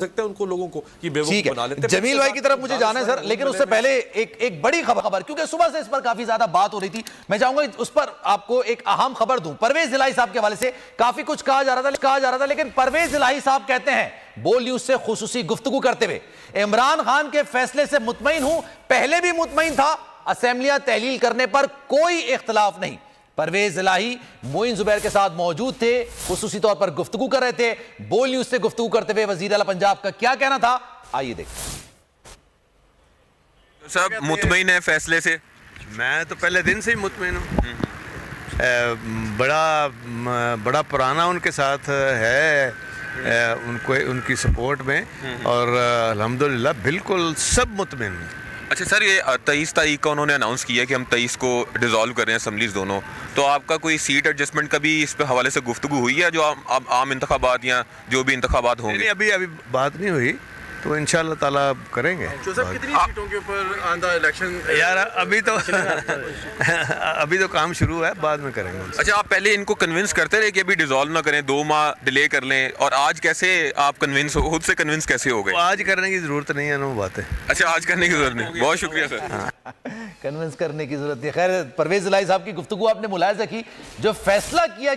सकते हैं उनको लोगों को कि बेवकूफ बना लेते हैं। जमील भाई की तरफ मुझे जाना है सर, लेकिन उससे पहले एक बड़ी खबर, क्योंकि सुबह से इस पर काफी ज्यादा बात हो रही थी, मैं चाहूंगा उस पर आपको एक अहम खबर दूं। परवेज इलाही साहब के हवाले से काफी कुछ कहा जा रहा था, लेकिन परवेज इलाही साहब कहते हैं बोल न्यूज से खुसूसी गुफ्तगू करते हुए, इमरान खान के फैसले से मुतमईन हूं, पहले भी मुतमईन था, असेंबलियां तहलील करने पर कोई इख्तलाफ नहीं। परवेज इलाही मोइन जुबैर के साथ मौजूद थे, खुसूसी तौर पर गुफ्तगू कर रहे थे। बोल न्यूज से गुफ्तगू करते हुए वजीर आला पंजाब का क्या कहना था, आइए देखते। सब मुतमईन है फैसले से? मैं तो पहले दिन से ही मुतमईन हूँ। बड़ा पुराना उनके साथ है, उनको उनकी सपोर्ट में, और अल्हम्दुलिल्लाह बिल्कुल सब मुतमईन हैं। अच्छा सर, ये 23 तारीख का उन्होंने अनाउंस किया कि हम 23 को डिसॉल्व कर रहे हैं असेंबलीज दोनों, तो आपका कोई सीट एडजस्टमेंट का भी इस पे हवाले से गुफ्तगू हुई है, जो आम इंतखाबात या जो भी इंतखाबात होंगे? अभी बात नहीं हुई, तो इंशाअल्लाह ताला करेंगे। कितनी सीटों के ऊपर आंदा इलेक्शन? यार अभी तो काम शुरू है, बाद में करेंगे। अच्छा, आप पहले इनको कन्विंस करते रहे कि अभी डिसॉल्व ना करें, 2 माह डिले कर लें, और आज कैसे आप खुद से कन्विंस कैसे हो गए? आज करने की जरूरत नहीं है ना बातें। अच्छा, आज करने की जरूरत नहीं, बहुत शुक्रिया सर। कन्विंस करने की जरूरत है। खैर, परवेज इलाही साहब की गुफ्तगू आपने मुलाहिजा की, जो फैसला किया